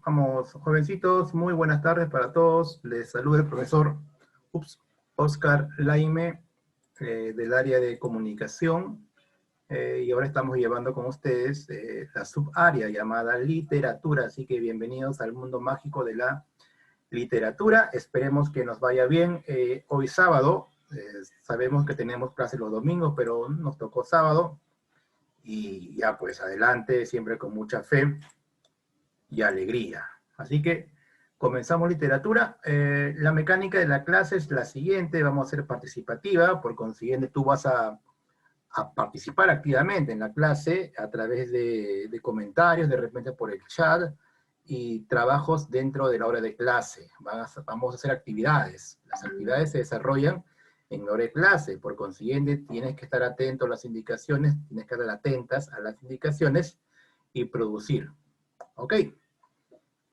Vamos, jovencitos, muy buenas tardes para todos. Les saluda el profesor Oscar Laime, del área de comunicación. Y ahora estamos llevando con ustedes la subárea llamada literatura. Así que bienvenidos al mundo mágico de la literatura. Esperemos que nos vaya bien. Hoy sábado, sabemos que tenemos clases los domingos, pero nos tocó sábado. Y ya pues adelante, siempre con mucha fe y alegría. Así que comenzamos literatura. La mecánica de la clase es la siguiente, vamos a ser participativa, por consiguiente tú vas a participar activamente en la clase a través de comentarios, de repente por el chat, y trabajos dentro de la hora de clase. Vamos a hacer actividades. Las actividades se desarrollan en la hora de clase, por consiguiente tienes que estar atento a las indicaciones, tienes que estar atentas a las indicaciones y producir. ¿Ok?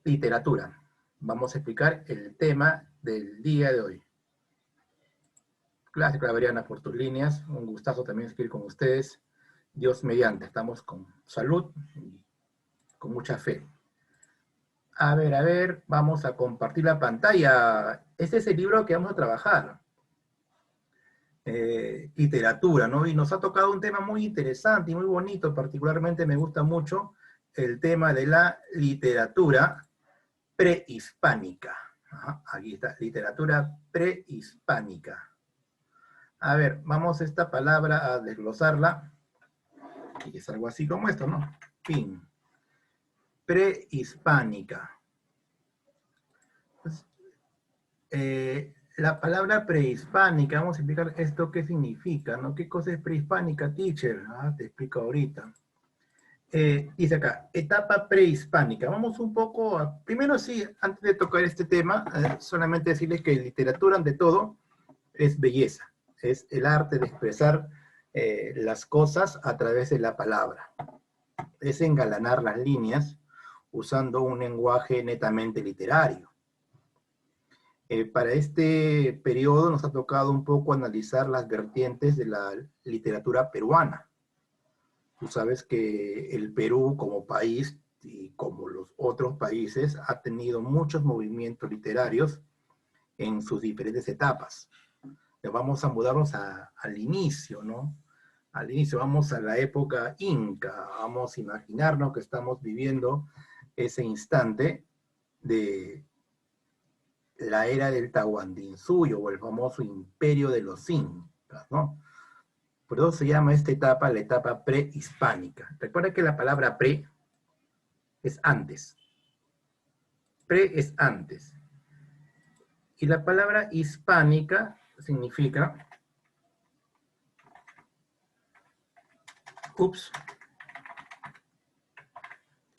Literatura. Vamos a explicar el tema del día de hoy. Gracias, Claveriana, por tus líneas. Un gustazo también escribir con ustedes. Dios mediante, estamos con salud y con mucha fe. A ver, vamos a compartir la pantalla. Este es el libro que vamos a trabajar. Literatura, ¿no? Y nos ha tocado un tema muy interesante y muy bonito. Particularmente me gusta mucho el tema de la literatura prehispánica. Ajá, aquí está, literatura prehispánica. A ver, vamos esta palabra a desglosarla. Y es algo así como esto, ¿no? Fin. Prehispánica. Pues, la palabra prehispánica, vamos a explicar esto qué significa, ¿no? ¿Qué cosa es prehispánica, teacher? Te explico ahorita. Dice acá, etapa prehispánica. Vamos un poco a, primero sí, antes de tocar este tema, solamente decirles que literatura, ante todo, es belleza. Es el arte de expresar las cosas a través de la palabra. Es engalanar las líneas usando un lenguaje netamente literario. Para este periodo nos ha tocado un poco analizar las vertientes de la literatura peruana. Tú sabes que el Perú como país y como los otros países ha tenido muchos movimientos literarios en sus diferentes etapas. Vamos a mudarnos al inicio, ¿no? Al inicio, vamos a la época inca, vamos a imaginarnos que estamos viviendo ese instante de la era del Tahuantinsuyo, o el famoso imperio de los incas, ¿no? Por eso se llama esta etapa la etapa prehispánica. Recuerda que la palabra pre es antes. Pre es antes. Y la palabra hispánica significa,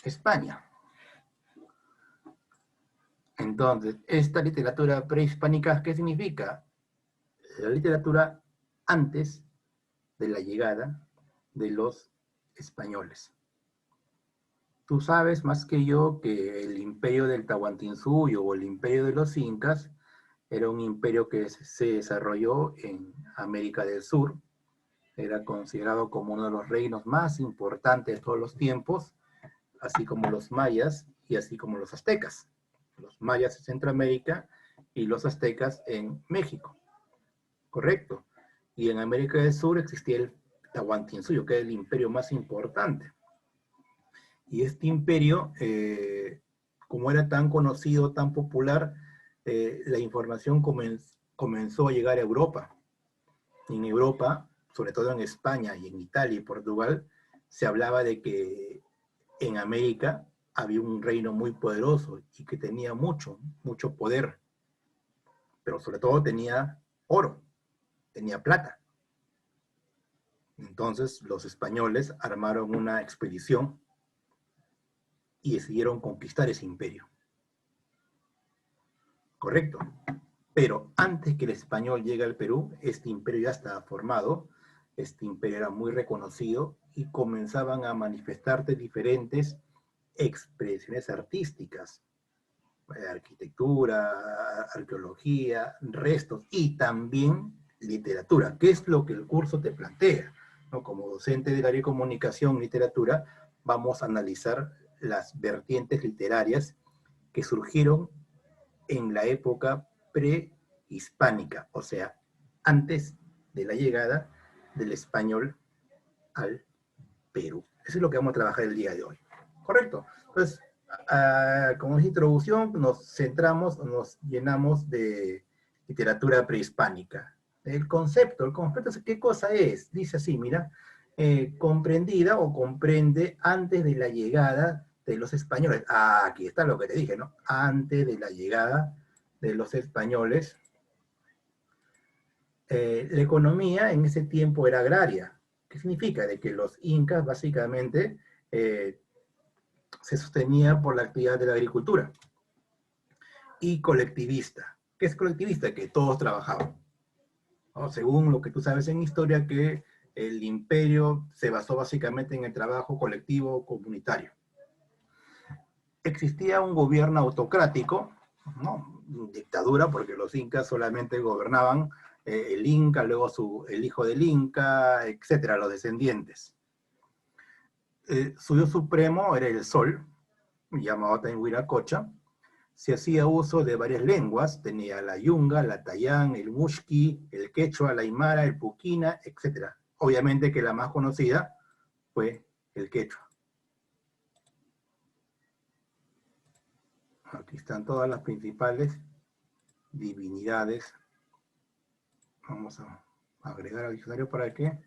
España. Entonces, esta literatura prehispánica, ¿qué significa? La literatura antes de la llegada de los españoles. Tú sabes más que yo que el imperio del Tahuantinsuyo o el imperio de los incas era un imperio que se desarrolló en América del Sur. Era considerado como uno de los reinos más importantes de todos los tiempos, así como los mayas y así como los aztecas. Los mayas en Centroamérica y los aztecas en México. Correcto. Y en América del Sur existía el Tahuantinsuyo, que es el imperio más importante. Y este imperio, como era tan conocido, tan popular, la información comenzó a llegar a Europa. Y en Europa, sobre todo en España y en Italia y Portugal, se hablaba de que en América había un reino muy poderoso y que tenía mucho poder. Pero sobre todo tenía oro, tenía plata. Entonces los españoles armaron una expedición y decidieron conquistar ese imperio. Correcto. Pero antes que el español llegue al Perú, este imperio ya estaba formado, este imperio era muy reconocido y comenzaban a manifestarse diferentes expresiones artísticas, arquitectura, arqueología, restos y también literatura, que es lo que el curso te plantea, ¿no? Como docente del área de comunicación y literatura, vamos a analizar las vertientes literarias que surgieron en la época prehispánica, o sea, antes de la llegada del español al Perú. Eso es lo que vamos a trabajar el día de hoy. ¿Correcto? Entonces, como es introducción, nos centramos, nos llenamos de literatura prehispánica. El concepto es ¿qué cosa es? Dice así, mira, comprendida o comprende antes de la llegada de los españoles. Ah, aquí está lo que te dije, ¿no? Antes de la llegada de los españoles, la economía en ese tiempo era agraria. ¿Qué significa? De que los incas básicamente se sostenía por la actividad de la agricultura. Y colectivista. ¿Qué es colectivista? Que todos trabajaban, ¿no? Según lo que tú sabes en historia, que el imperio se basó básicamente en el trabajo colectivo comunitario. Existía un gobierno autocrático, ¿no? Dictadura, porque los incas solamente gobernaban el inca, luego el hijo del inca, etcétera, los descendientes. Su dios supremo era el sol, llamado también Huiracocha. Se hacía uso de varias lenguas, tenía la yunga, la tayán, el muxqui, el quechua, la aymara, el puquina, etc. Obviamente que la más conocida fue el quechua. Aquí están todas las principales divinidades. Vamos a agregar al diccionario para que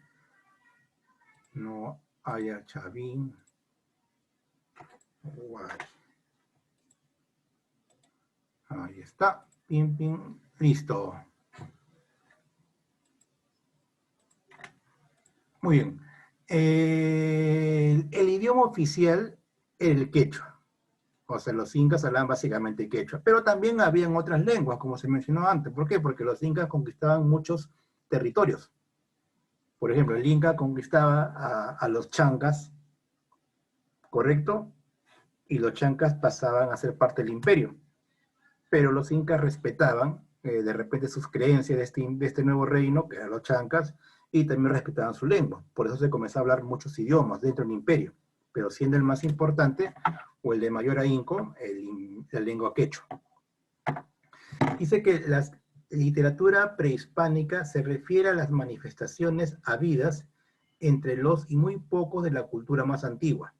no haya chavín. Ahí está. Pim, pim. Listo. Muy bien. El idioma oficial era el quechua. O sea, los incas hablaban básicamente quechua. Pero también habían otras lenguas, como se mencionó antes. ¿Por qué? Porque los incas conquistaban muchos territorios. Por ejemplo, el inca conquistaba a los chancas, ¿correcto? Y los chancas pasaban a ser parte del imperio. Pero los incas respetaban de repente sus creencias de este nuevo reino, que eran los chancas, y también respetaban su lengua. Por eso se comenzó a hablar muchos idiomas dentro del imperio, pero siendo el más importante, o el de mayor ahínco, la lengua quechua. Dice que la literatura prehispánica se refiere a las manifestaciones habidas entre los y muy pocos de la cultura más antigua.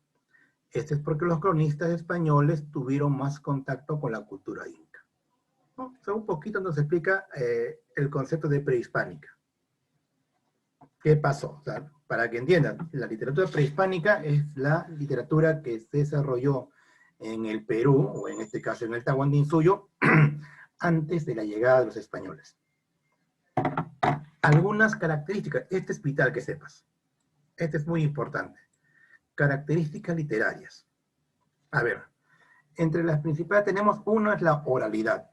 Esto es porque los cronistas españoles tuvieron más contacto con la cultura inca, ¿no? O sea, un poquito nos explica el concepto de prehispánica. ¿Qué pasó? O sea, para que entiendan, la literatura prehispánica es la literatura que se desarrolló en el Perú, o en este caso en el Tahuantinsuyo, antes de la llegada de los españoles. Algunas características, este es vital que sepas, este es muy importante. Características literarias. A ver, entre las principales tenemos, uno es la oralidad.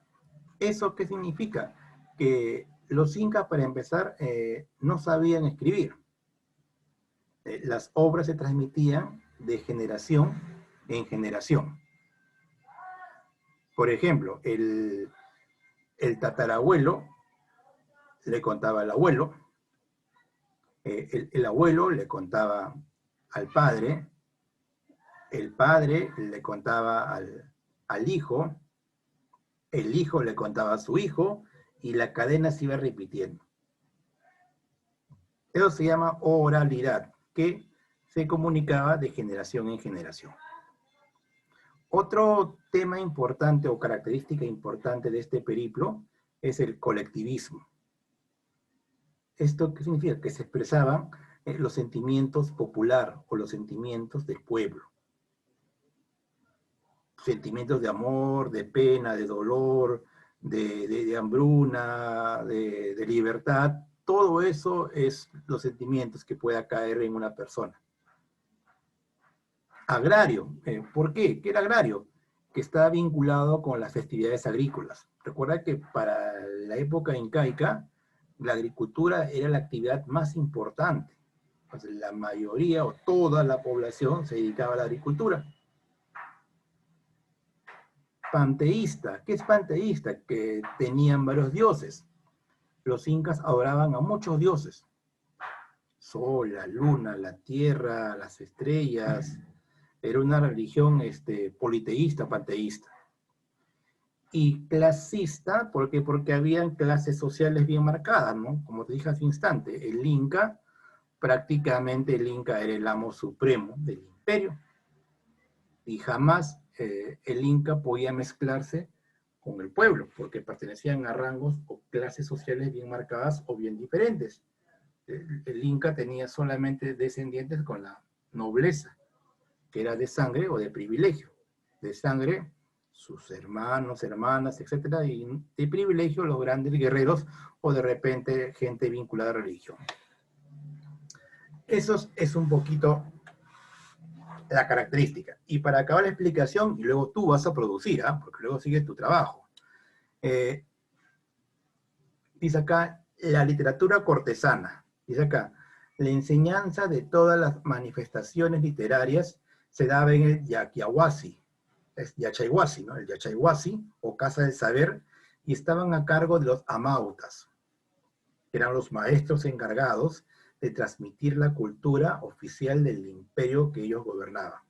¿Eso qué significa? Que los incas, para empezar, no sabían escribir. Las obras se transmitían de generación en generación. Por ejemplo, el tatarabuelo le contaba al abuelo, el abuelo le contaba al padre, el padre le contaba al hijo, el hijo le contaba a su hijo, y la cadena se iba repitiendo. Eso se llama oralidad, que se comunicaba de generación en generación. Otro tema importante o característica importante de este periplo es el colectivismo. ¿Esto qué significa? Que se expresaban los sentimientos popular o los sentimientos del pueblo. Sentimientos de amor, de pena, de dolor, de hambruna, de libertad. Todo eso es los sentimientos que pueda caer en una persona. Agrario. ¿Por qué? ¿Qué era agrario? Que está vinculado con las festividades agrícolas. Recuerda que para la época incaica, la agricultura era la actividad más importante. Entonces, la mayoría o toda la población se dedicaba a la agricultura. Panteísta. ¿Qué es panteísta? Que tenían varios dioses. Los incas adoraban a muchos dioses. Sol, la luna, la tierra, las estrellas. Era una religión politeísta, panteísta. Y clasista, ¿por qué? Porque habían clases sociales bien marcadas, ¿no? Como te dije hace un instante, el Inca, prácticamente el Inca era el amo supremo del imperio. Y jamás el Inca podía mezclarse con el pueblo, porque pertenecían a rangos o clases sociales bien marcadas o bien diferentes. El Inca tenía solamente descendientes con la nobleza, que era de sangre o de privilegio. De sangre, sus hermanos, hermanas, etcétera, y de privilegio los grandes guerreros o de repente gente vinculada a la religión. Eso es un poquito la característica. Y para acabar la explicación, y luego tú vas a producir, porque luego sigue tu trabajo. Dice acá, la literatura cortesana. Dice acá, la enseñanza de todas las manifestaciones literarias se daba en el Yaquiahuasi, es Yachayhuasi, ¿no? El Yachayhuasi, o Casa del Saber, y estaban a cargo de los amautas, que eran los maestros encargados de transmitir la cultura oficial del imperio que ellos gobernaban.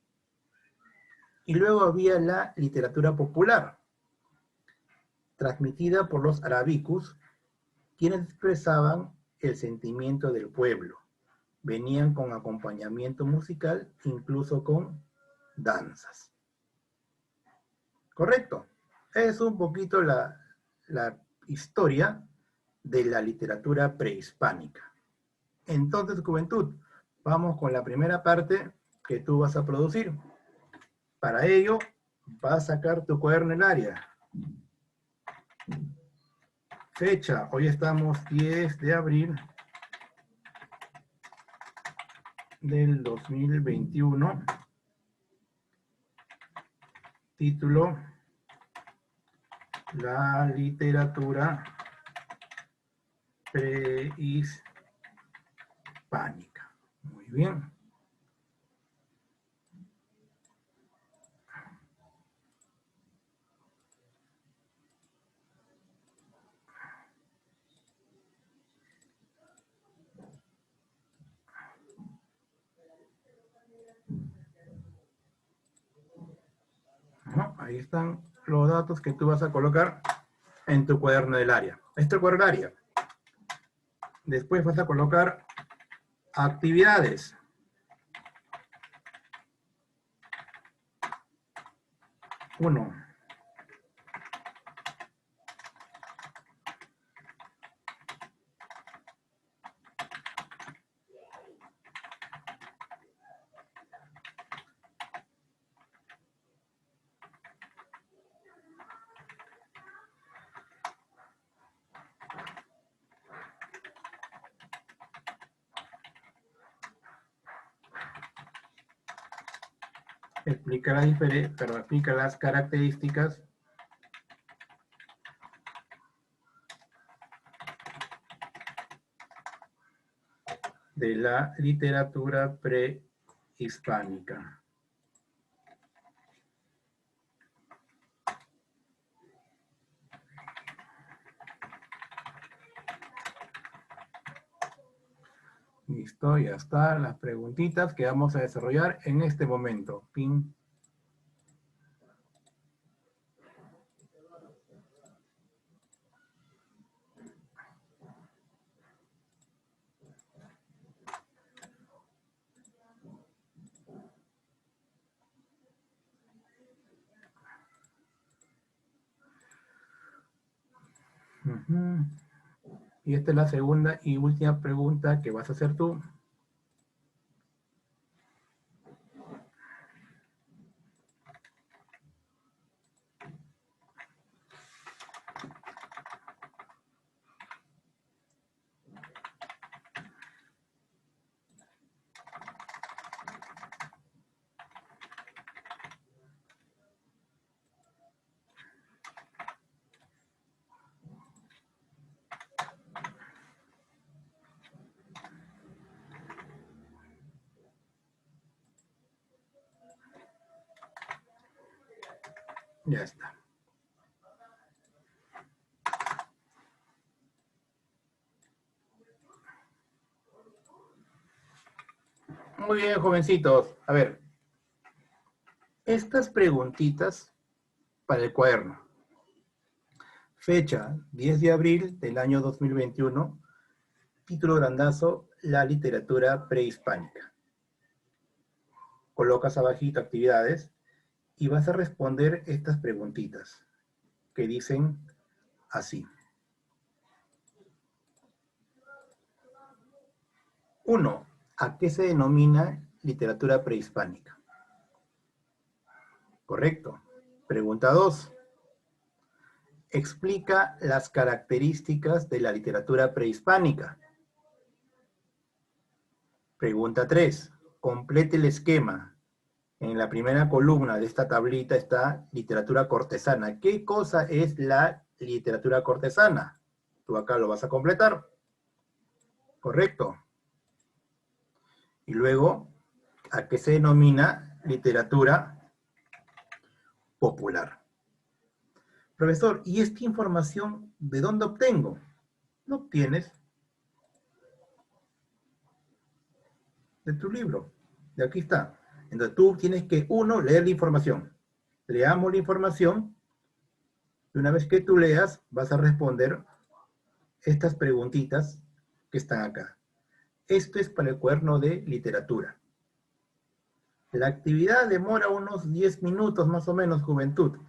Y luego había la literatura popular, transmitida por los arabicus, quienes expresaban el sentimiento del pueblo. Venían con acompañamiento musical, incluso con danzas. ¿Correcto? Es un poquito la historia de la literatura prehispánica. Entonces, juventud, vamos con la primera parte que tú vas a producir. Para ello, vas a sacar tu cuaderno en el área. Fecha, hoy estamos 10 de abril del 2021. Título, la literatura prehispánica. Muy bien. Ahí están los datos que tú vas a colocar en tu cuaderno del área. Este es el cuaderno del área. Después vas a colocar actividades. Uno. Explica las características de la literatura prehispánica. Listo, ya está. Las preguntitas que vamos a desarrollar en este momento. Pin. Y esta es la segunda y última pregunta que vas a hacer tú. Ya está. Muy bien, jovencitos. A ver, estas preguntitas para el cuaderno. Fecha, 10 de abril del año 2021. Título grandazo, la literatura prehispánica. Colocas abajito actividades y vas a responder estas preguntitas que dicen así. 1. ¿A qué se denomina literatura prehispánica? Correcto. Pregunta 2. Explica las características de la literatura prehispánica. Pregunta 3. Complete el esquema. En la primera columna de esta tablita está literatura cortesana. ¿Qué cosa es la literatura cortesana? Tú acá lo vas a completar. Correcto. Y luego, ¿a qué se denomina literatura popular? Profesor, ¿y esta información de dónde obtengo? Lo obtienes de tu libro. De aquí está. Entonces tú tienes que, uno, leer la información. Leamos la información y una vez que tú leas, vas a responder estas preguntitas que están acá. Esto es para el cuaderno de literatura. La actividad demora unos 10 minutos más o menos, juventud.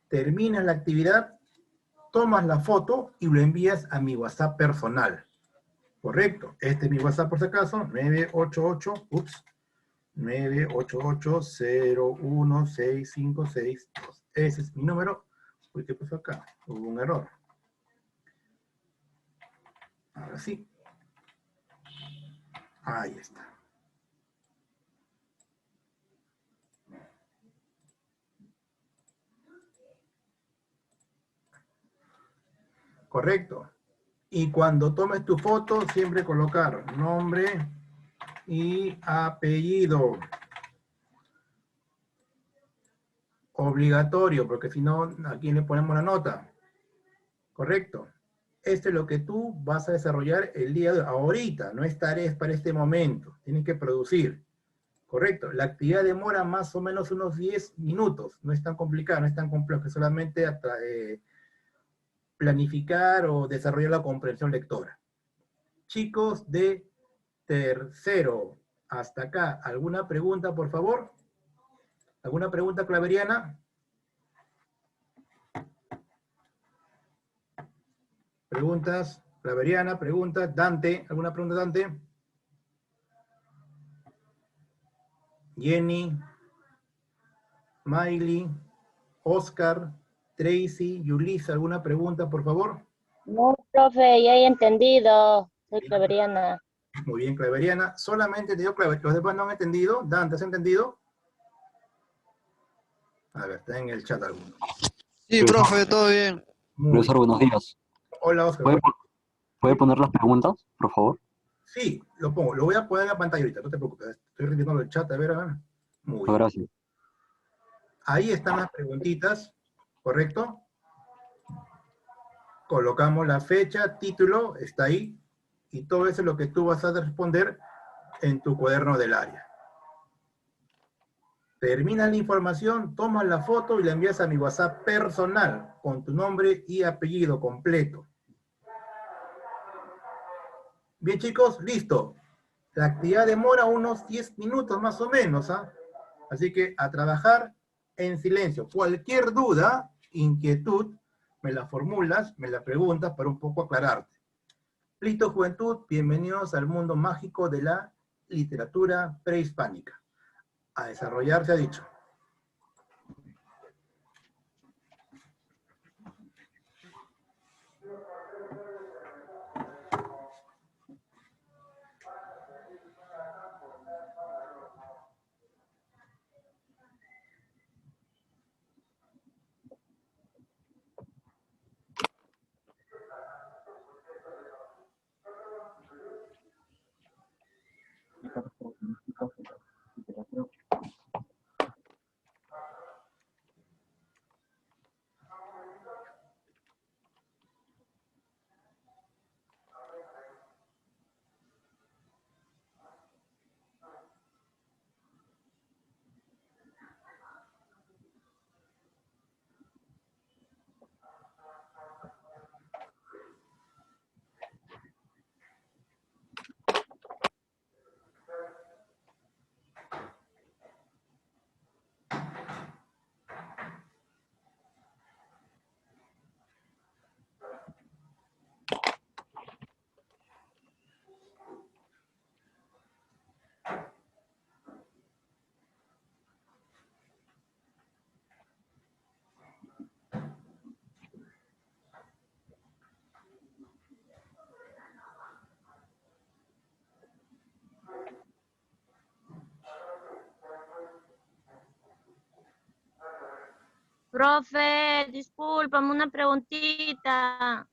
Terminas la actividad, tomas la foto y lo envías a mi WhatsApp personal. Correcto. Este es mi WhatsApp por si acaso, 988-0165662. Ese es mi número. Uy, ¿qué pasó acá? Hubo un error. Ahora sí. Ahí está. Correcto. Y cuando tomes tu foto, siempre colocar nombre y apellido. Obligatorio, porque si no, ¿a quién le ponemos la nota? Correcto. Esto es lo que tú vas a desarrollar el día de ahorita, no es tareas para este momento. Tienes que producir. Correcto. La actividad demora más o menos unos 10 minutos. No es tan complicado, no es tan complejo, es solamente planificar o desarrollar la comprensión lectora. Chicos de tercero, hasta acá, ¿alguna pregunta, por favor? ¿Alguna pregunta claveriana? Preguntas, claveriana, preguntas, Dante, ¿alguna pregunta, Dante? Jenny, Miley, Oscar, Tracy, Yulisa, ¿alguna pregunta, por favor? No, profe, ya he entendido. Soy claveriana. Muy bien, claveriana. Solamente te digo claveriana. Los demás no han entendido. Dante, ¿has entendido? A ver, está en el chat alguno. Sí, profe, todo bien. Profesor, buenos días. Hola, Oscar. ¿Puede poner las preguntas, por favor? Sí, lo pongo. Lo voy a poner en la pantalla ahorita, no te preocupes. Estoy revisando el chat, a ver. Muy bien. Gracias. Ahí están las preguntitas, ¿correcto? Colocamos la fecha, título, está ahí. Y todo eso es lo que tú vas a responder en tu cuaderno del área. Terminas la información, tomas la foto y la envías a mi WhatsApp personal con tu nombre y apellido completo. Bien, chicos, listo. La actividad demora unos 10 minutos más o menos, ¿ah? Así que a trabajar en silencio. Cualquier duda, inquietud, me la formulas, me la preguntas para un poco aclararte. Listo, juventud, bienvenidos al mundo mágico de la literatura prehispánica. A desarrollar se ha dicho. Profe, discúlpame, una preguntita.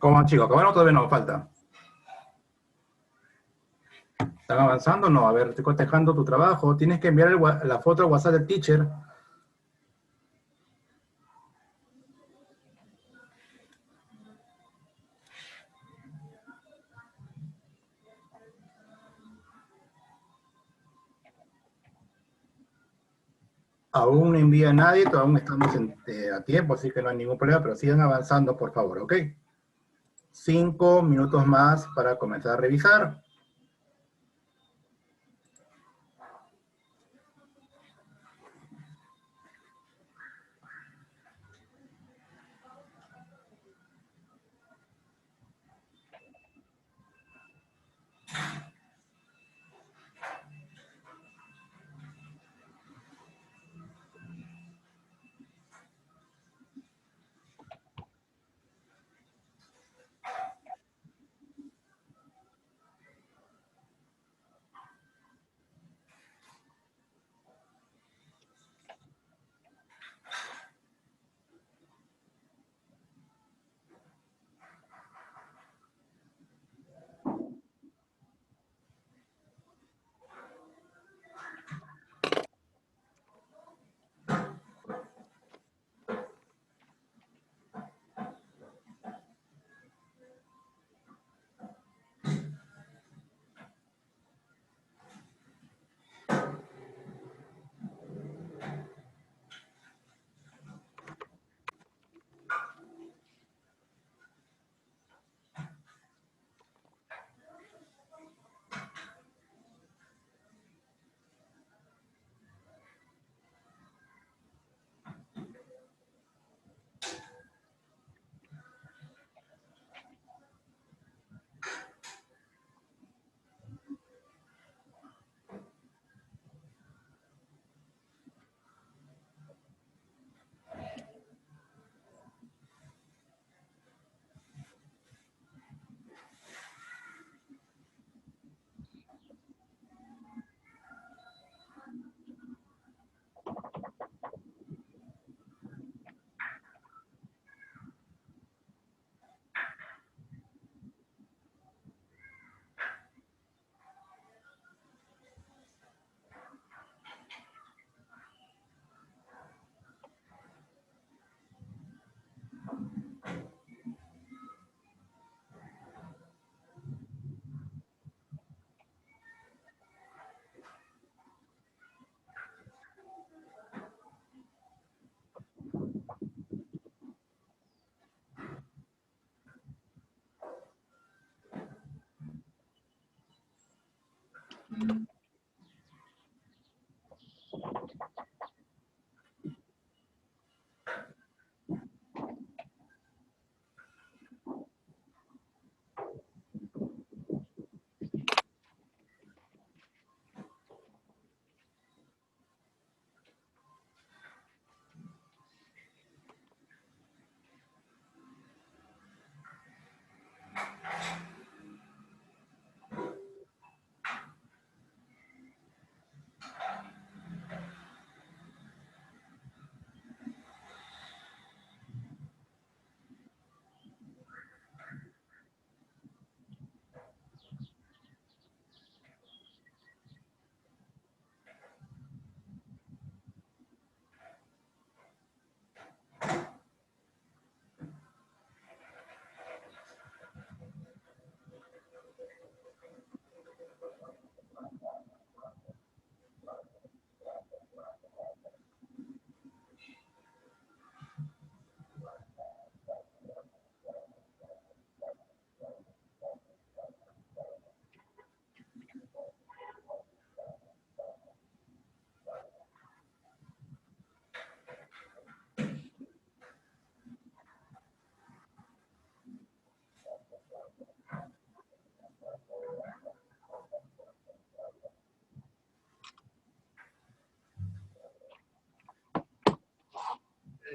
¿Cómo, chicos? ¿Acabaron o todavía no? Falta. ¿Están avanzando? No. A ver, estoy cotejando tu trabajo. Tienes que enviar la foto al WhatsApp del teacher. Aún no envía a nadie, aún estamos a tiempo, así que no hay ningún problema, pero sigan avanzando, por favor, ¿ok? 5 minutos más para comenzar a revisar.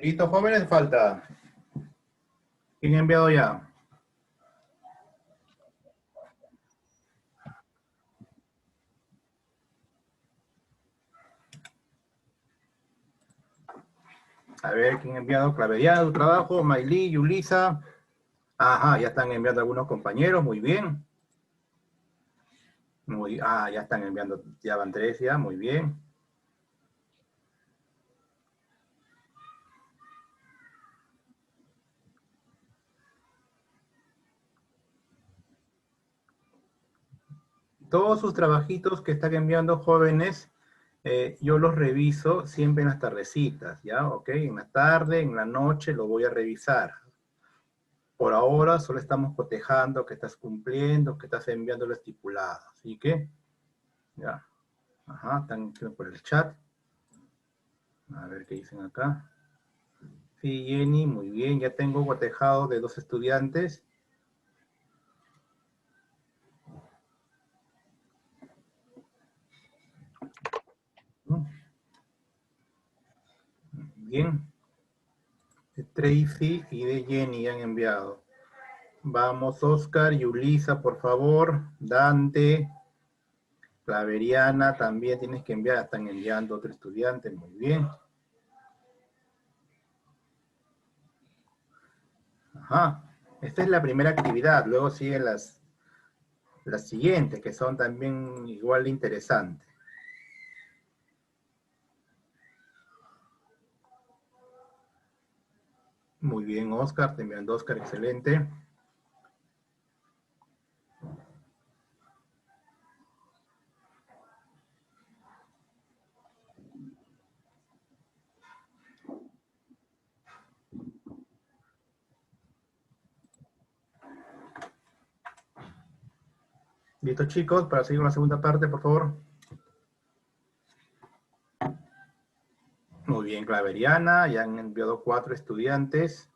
Listo, jóvenes, falta. ¿Quién ha enviado ya? A ver, ¿quién ha enviado? Claveriano, tu trabajo, Maylí, Yulisa, Ajá, ya están enviando algunos compañeros, muy bien. Ya están enviando, ya van 3 ya, muy bien. Todos sus trabajitos que están enviando jóvenes, yo los reviso siempre en las tardecitas, ¿ya? ¿Ok? En la tarde, en la noche lo voy a revisar. Por ahora solo estamos cotejando que estás cumpliendo, que estás enviando lo estipulado. Así que, ya. Ajá, están por el chat. A ver qué dicen acá. Sí, Jenny, muy bien. Ya tengo cotejado de 2 estudiantes. Bien. De Tracy y de Jenny han enviado. Vamos, Oscar y Ulisa, por favor. Dante, Claveriana, también tienes que enviar. Están enviando otro estudiante, muy bien. Ajá. Esta es la primera actividad. Luego siguen las siguientes, que son también igual de interesantes. Muy bien, Oscar. Te enviando Oscar, excelente. ¿Listo, chicos? Para seguir con la segunda parte, por favor. Muy bien, Claveriana. Ya han enviado 4 estudiantes.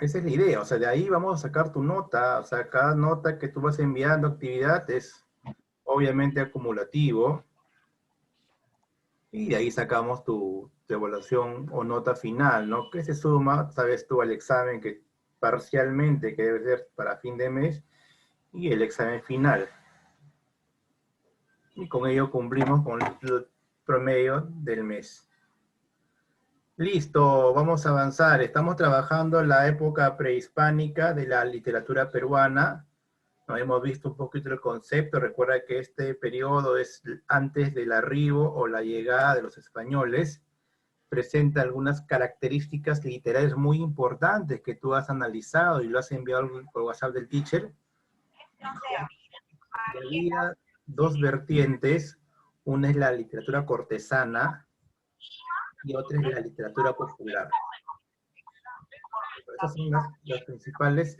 Esa es la idea. O sea, de ahí vamos a sacar tu nota. O sea, cada nota que tú vas enviando actividad es obviamente acumulativo. Y de ahí sacamos tu evaluación o nota final, ¿no? Que se suma, sabes tú, al examen que parcialmente, que debe ser para fin de mes, y el examen final. Y con ello cumplimos con el promedio del mes. Listo, vamos a avanzar. Estamos trabajando en la época prehispánica de la literatura peruana. No hemos visto un poquito el concepto. Recuerda que este periodo es antes del arribo o la llegada de los españoles. Presenta algunas características literarias muy importantes que tú has analizado y lo has enviado por WhatsApp del teacher. Había 2 vertientes. Una es la literatura cortesana y otra es la literatura popular. Estas son las principales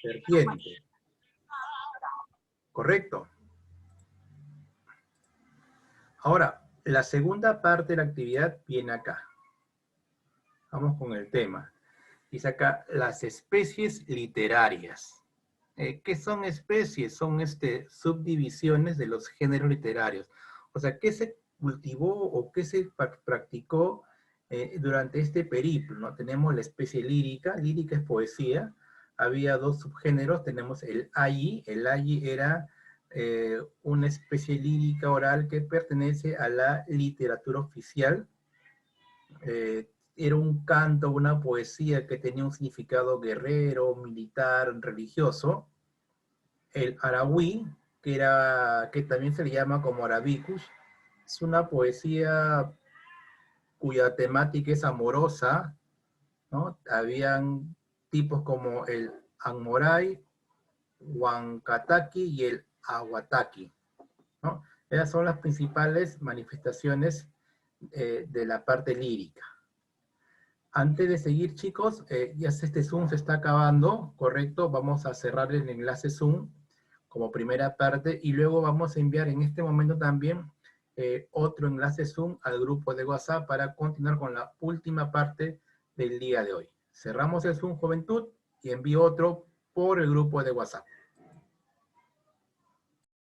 vertientes. ¿Correcto? Ahora, la segunda parte de la actividad viene acá. Vamos con el tema. Dice acá, las especies literarias. ¿Qué son especies? Son subdivisiones de los géneros literarios. O sea, ¿qué se cultivó o qué se practicó durante este periplo? ¿No? Tenemos la especie lírica. Lírica es poesía. Había 2 subgéneros. Tenemos el ayi. El ayi era una especie lírica oral que pertenece a la literatura oficial. Era un canto, una poesía que tenía un significado guerrero, militar, religioso. El arahuí, que también se le llama como arabicus, es una poesía cuya temática es amorosa, ¿no? Habían tipos como el Anmoray, Huancataqui y el Aguataqui, ¿no? Esas son las principales manifestaciones de la parte lírica. Antes de seguir, chicos, ya este Zoom se está acabando, ¿correcto? Vamos a cerrar el enlace Zoom como primera parte y luego vamos a enviar en este momento también otro enlace Zoom al grupo de WhatsApp para continuar con la última parte del día de hoy. Cerramos el Zoom Juventud y envío otro por el grupo de WhatsApp.